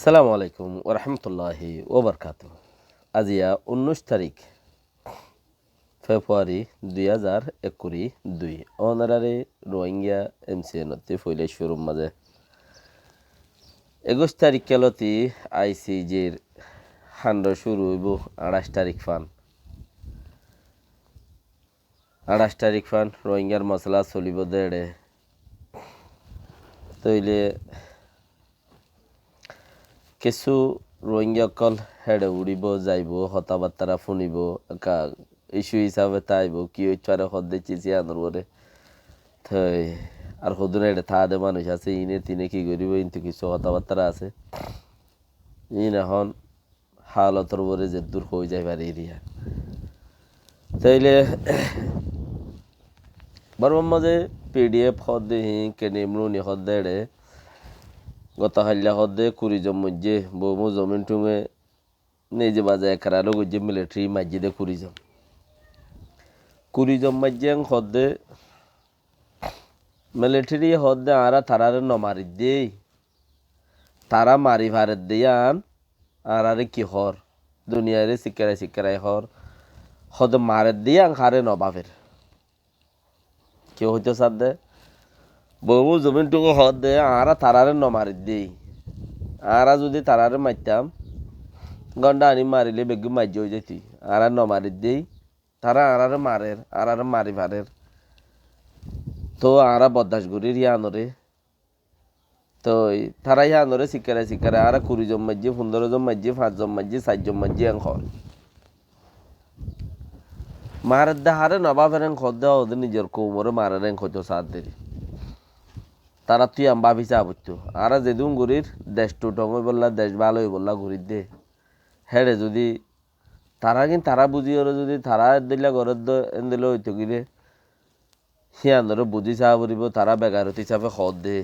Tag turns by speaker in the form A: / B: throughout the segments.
A: সালামু আলাইকুম ওরহমতুল্লাহি ওবরকাত। আজিয়া 19 তারিখ ফেব্রুয়ারি 2022 অনারারি রোহিঙ্গা এমসিএনতি ফইলে শুরুর মাঝে 21 তারিখ কেলতি আইসিজির হান্ড শুরু হইব 28 তারিখ ফান 28 তারিখ ফান রোহিঙ্গার মশলা চলিব দেড়ে তৈলে কিছু রোহিঙ্গাকল হেডে উড়িব যাইব হতাবার্তারা শুনিব ইস্যু হিসাবে তাইব কি হইতারে হদ্দে চিচি আনরে থই আর হদুন এটা থাদে মানুষ আছে ইনে তিনে কি করিব কিন্তু কিছু হতাবার্তারা আছে ইন এখন হালতর বরে যে দূর হয়ে যায় পারে এরিয়া তাইলে বর্মার মাঝে পিডিএফ হদ্দে হি কেনিমরুনি হদ্দে এড়ে গত হাল্লা হদ্দে 20 জন মধ্যে বৌমু জমিন টুঙে নিজে বাজে একরালো গুজে মিলিটারি মসজিদে 20 জন মধ্যে হদ্দে মিলিটারি হদ্দে আরা তারারে নমারি দেই তারা মারি ভারে দিয়ান আরে কি হর দুনিয়ারে শিকারাই হর হদ মারে দিয়ান হারে নবাবের কেউ হইতে সাদে বৌমু জমিন টুকু হদ্দে আরা তারারে নমারি দেই আরা যদি তারারে মারতাম গন্ডা আনি মারিলে বেগু মার্য হয়ে যেতি আর নমারি দেই তারা আরারে মারের আরারে মারি ভারের তো আরা বদাস গরির ইয়ানরে তো তারা ইয়ানরে শিকারে আরা 20 জন মাঝে 15 জন মাঝে 5 জন মাঝে 4 জন মাঝে হর মারের দেহারে নবাবের খদ দেওয়া ওদের নিজের কৌমরে মারের খোঁজ সাথ দেরি তারা তুই আম ভাবি চা বুঝতো আরা যেদিন গরির দেশ টুটং বললা দেশ ভালো বললা গরির দে হেড়ে যদি তারা কিন্তু তারা বুঝি ওরা যদি তারা দিলে ঘরের দিলে হইতো কিরে সিয়ানরে বুঝি চাহ পড়ব তারা বেগারত হিসাবে হদ দে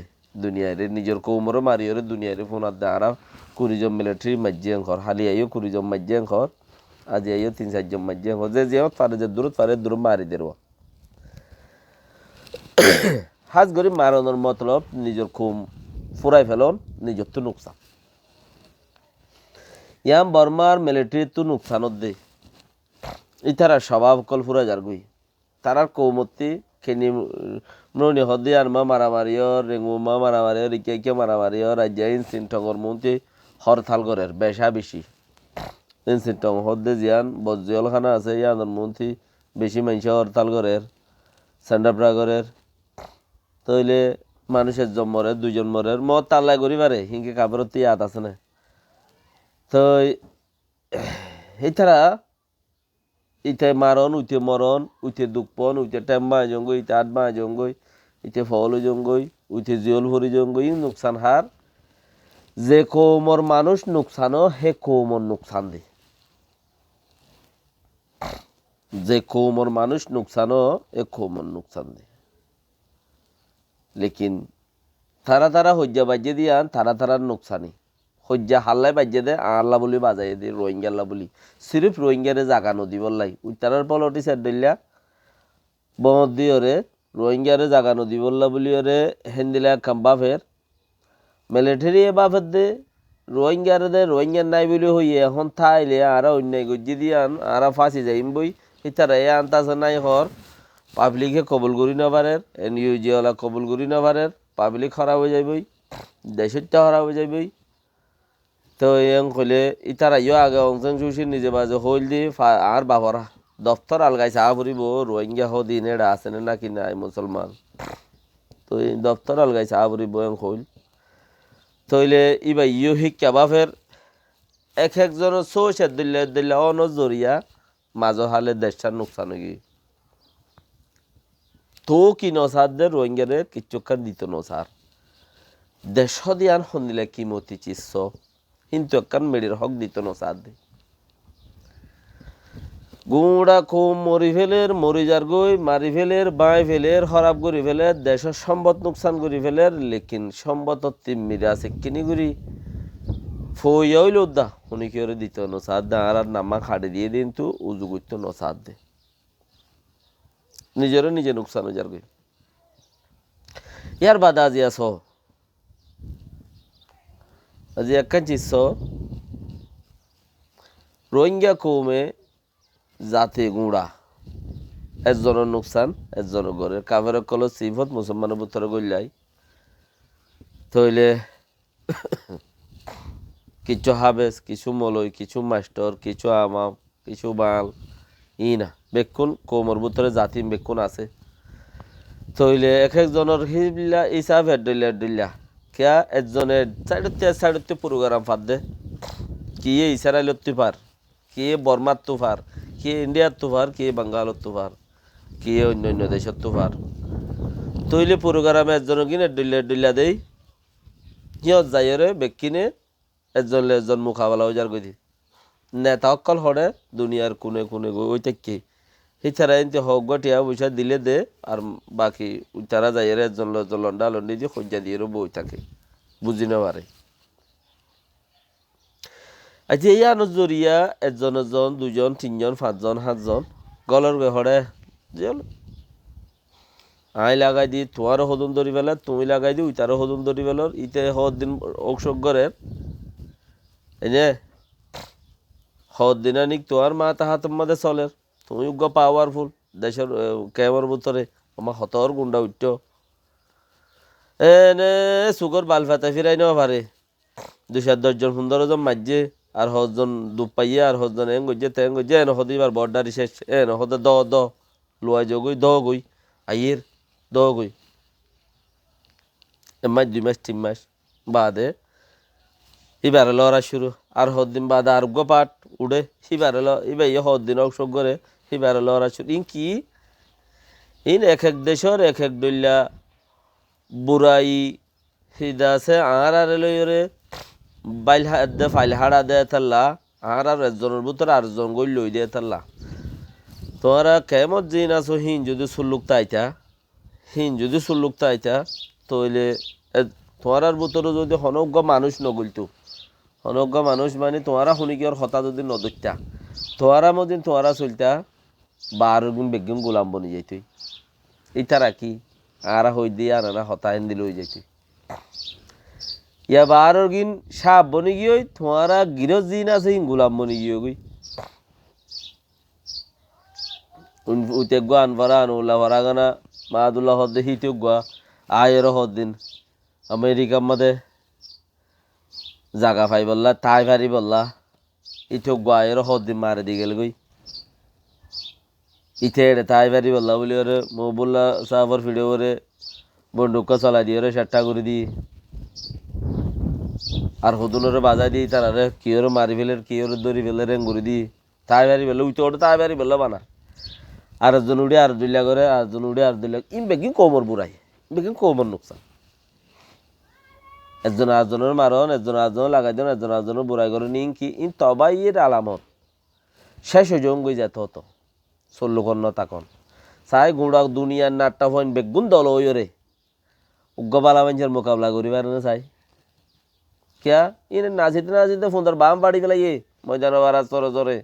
A: দুনিয়ারে নিজের কৌমরে মারিওরে দুনিয়ারে ফোনার দে আরা 20 জন মিলিটারি মাঝে ঘর হালি আইও 20 জন মাঝে ঘর আজি আইও 3-4 জন মাঝে ঘর যে পারে যে দূরত পারে দূর মারি দেব হাজ গরিব মারানোর মতলব নিজের খুম ফুরাই ফেলন নিজের তো নুকসান ইয়াম বর্মার মিলিটারি তো নুকসানত দে ইতারা স্বভাব কল ফুরা যার গই তারার কৌমতি খেনি মনি হদে আনমা মারামারিও রেঙ্গুমা মারামারিও রিকে মারামারিও রাজ্য ইনসিন টঙর মন্ত্রী হরতাল করের বেশা বেশি ইনসিন টং হদে জিয়ান বজিয়ল খানা আছে ইয়ানোর মন্ত্রী বেশি মানুষ হরতাল করের সেন্ডাপ্রা করের তইলে মানুষের জন মরে 2 জন মরের মত তাল্লাই করি পারে হিংকে কাপড়ত ইয়াত আছে না তো এইতারা ইতে মারণ উইতে মরণ উইতে দুঃপন উইতে টেম্বা জঙ্গই ইতে আটমা জঙ্গই ইতে ফল জঙ্গই উইতে জিয়ল ভরি জঙ্গই নুকসান হার যে কৌমর মানুষ নুকসানও হে কৌমর নুকসান দে যে কৌমর মানুষ নুকসানও এ কৌমর নুকসান দে লেকিন তারা হজ্জা বাজ্যে দিয়ান তারা নুকসানি হজ্জা হাল্লাই বাজ্যে দে আল্লাহ বলি বাজাই দে রোহিঙ্গা আল্লাহ বলি সিরিফ রোহিঙ্গারে জাগা নদী বললাই উত্তরার পলটি সাইড দিল্লা বমদি ওরে রোহিঙ্গারে জাগা নদী বললা বলি ওরে হেন্দিলা কাম্বাফের মিলিটারি এ বাফের দে রোহিঙ্গারে দে রোহিঙ্গার নাই বলি হইয়ে এখন থাইলে আরা অন্যায় গজ্জি দিয়ান আরা ফাঁসি যাইম বই ইতারা এ আনতাছে নাই হর পাবলিকে কবুল করি না পারের এনইউজিওয়ালা কবুল করি না পারের পাবলিক খারাপ হয়ে যাইবই দেশটা খারাপ হয়ে যাইবই তো এং কইলে ইতারা ইয়ে আগে অংশন সুশি নিজে বাজে হইল দি আর বাবরা দপ্তর আলগাই চা ফুরিব রোহিঙ্গা দিন এটা আছে না কি নাই মুসলমান তো এই দপ্তর আলগাই চা ফুরিব এং হইল তইলে ইবা ইয়ে শিক্ষা বাফের একজনের চৌষের দিলে অনজরিয়া মাঝ হালে দেশটার নোকসান হয়ে গিয়ে তো কি নসার দে রোহিঙ্গারে কিচ্ছুখান দিত নসার দেশ দিয়ান শুনিলে কি মতি চিস্স কিন্তু একখান মেডির হক দিত নসার দে গুড়া খুব মরি যার গই মারি ফেলের বাঁই ফেলের হরাপ করি ফেলের দেশের সম্পদ নোকসান করি ফেলের লেকিন সম্পদ তিমিরে আছে কিনি করি ফই হইল উদ্দা উনি কি ওরে দিত নসার দে আর নামা খাড়ে দিয়ে দিন তো উজু করতো নসার দে নিজেরও নিজে নোকসান হয়ে যার গই ইয়ার বাদা আজি আস আজি একখান চিত্র রোহিঙ্গা কৌমে জাতি গুঁড়া একজনের নোকসান একজনের ঘরের কাবের কল সিফত মুসলমানের বুতরে গল্লাই তইলে কিছু হাবেস কিছু মলই কিছু মাস্টর কিছু আমাম কিছু বাল ই না বেকুন কৌমর বুতরে জাতি বেকুন আছে তইলে এক একজনের হিবিল্লা ইসাব হেড্ডিল্লা কিয়া একজনের সাইডতে প্রোগ্রাম ফাদ দে কি ইসরায়েলত তুফার কি বর্মার তুফার কি ইন্ডিয়ার তুফার কি বাঙ্গালত তুফার কি অন্য অন্য দেশের তুফার তৈলে প্রোগ্রামে একজন কিনে ডুল্লা দেই সিহঁত যাইরে বেকিনে একজন মোকাবেলা যার গতি নেতা অকল হরে দুনিয়ার কোনে কোনে গই ওই থেকে সিতারা এনতে হক গটিয়া পয়সা দিলে দে আর বাকি তারা যাইরে একজন লন্ডা লন্ডি দিয়ে খোঁজা দিয়ে বই থাকে বুঝি না পারে আচ্ছা এই আনজরিয়া একজন দুজন তিনজন পাঁচজন সাতজন গলর হরে আই লাগাই দি তোমারও হদুন ধরি পেলে তুমি লাগাই দি তারও হদুন ধরি পেলর ইতে দিন অংশগ্রের এই যে দিনানিক তোমার মা তাহাতের মধ্যে চলের তুমি উগ্র পাওয়ারফুল দেশের কেমর ভিতরে আমার হতর গুন্ডা উঠত এনে চুকর বাল ফাতা ফিরাই নেওয়া পারে 210 15 মাঝে আর হজন ডুব পাইয়ে আর হজন এং গজ্জে তেং গজ্জে এনে হদিবার বর্ডারি শেষ এনে হদে দ লুয়াই যোগই গই আইয়ের গই মাস 2 মাস 3 মাস বাদে এবারে লড়া শুরু আর হদিন বাদে আর পাট উড়ে এবারে এবার হদিন অংশ করে এবারে লড়া শুরু কি এক এক দেশের এক এক ডইলা বুড়াই হিদা আছে আর লইরে বাইল দে ফাইল হাড়া দে থাল্লা আর একজনের ভিতরে আরেকজন গই লই দিয়ে থাল্লা তোরা কেমন জিন আছো হিন যদি সুল্লুকতা আইতা তইলে তোমার ভিতরে যদি হনজ্ঞ মানুষ নগলতো হনজ্ঞ মানুষ মানে তোমারা শুনি কি ওর হতা যদি নদরতা তোরা মদিন তোরা চলতা 12 গুণ বেগুন গোলাম বনি যাইতই ইতারা কি আর হই দিয়ে আর না হতা হিন্দি লই যাইতই ইয়া 12 গুণ সাপ বনি গিয়ে তোরা গিরজ দিন আছে গোলাম বনি গিয়ে গই উতে গান ভরান উল্লা ভরাগানা মাদুল্লাহ হদ্দে হিতে গুয়া আয়ের হদ্দিন আমেরিকার মধ্যে জাগা পাই বললা তাই পারি বললা ইতে গুয়া আয়ের হদ্দিন মারে দি গেল গই ইতে এড়ে তাই পারি বললা বলি ওরে মহবুল্লা সাহাবর ফিডে ওরে বন্দুক চলাই দিয়ে ওরে সেট্টা করে দি আর হদুলরে বাজাই দি তারারে কি ওরে মারি ফেলের কি ওরে দড়ি ফেলে রেং করে দি তাই পারি বললো উইতে ওটা তাই পারি বললো বানা আর একজন উড়ে আর দুইলা করে আর একজন উড়ে আর দুইলা ইন বেগিন কোমর বুড়াই বেগিন কোমর নোকসান একজন আরেকজনের মারণ একজন আরেকজন লাগাই দেন একজন আরেকজনের বুড়াই করে নিন কি ইন তবাই এর আলামত শেষ হয়ে জম গই যেত হতো চল্লুকন্ন তাকন চাই গুঁড়া দুনিয়ার নাট্টা ফইন বেগুন দল ওরে উগ্র বালা মানুষের মোকাবিলা করিবার না চাই কিয়া ইন নাচিতে ফোনটার বাম বাড়ি গেলাই ময়দান বাড়া চরে চরে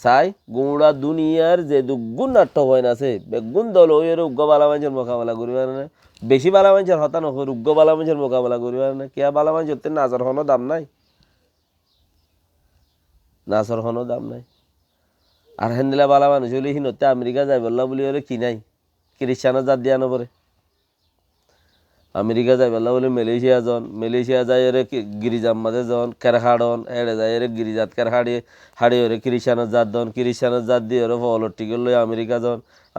A: চাই গুঁড়া দুনিয়ার যে দুগুণ নাট্য হয় আছে বেগুন দল ওই উগ্র বালা মানুষের মোকাবিলা করিবার না বেশি বালা মানুষের হতা নকর উগ্র বালা মানুষের মোকাবিলা করিবার না কিয়া বালা মানুষের নাচর হনো দাম নাই নাচর হনো দাম নাই আর হেন্দিলা বালা মানুষ হলে হিনতে আমেরিকা যাই বললা বলি ওরে কি নাই খ্রিস্টানের জাত দিয়া নপরে আমেরিকা যাই বললা বলে মালয়েশিয়া যাই এরে গিরিজার মাঝে জন কেরহাড়ন এড়ে যাই এরে গিরিজাত হাড়ি ওরে খ্রিস্টানের জাত দন খ্রিস্টানের জাত দিয়ে ওরে ফলর টিকে লই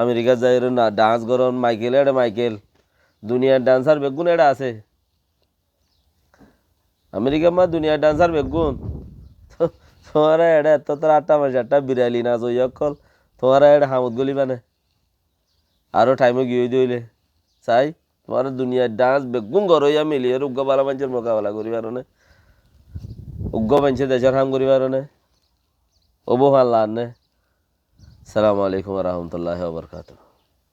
A: আমেরিকা যাই এরে না ডান্স করন মাইকেল দুনিয়ার ডান্সার বেগুন এড়া আছে আমেরিকা মা দুনিয়ার ডান্সার বেগুন তোমারা এড়ে এত তোর 8টা মাস 8টা বিড়ালি নাচ ওই অকল তোমারা এড়ে হামুদ গলি মানে আরও টাইমে গিয়ে দিলে চাই তোমার দুনিয়ার ডান্স বেগুন গরইয়া মিলিয়ে উগ্র বালা মানুষের মোকাবেলা করিবার নে উগ্র মানুষের দেশের হাম করিবার নে ওবো ভাল নে। সালামু আলাইকুম রহমতুল্লাহ বরকাত।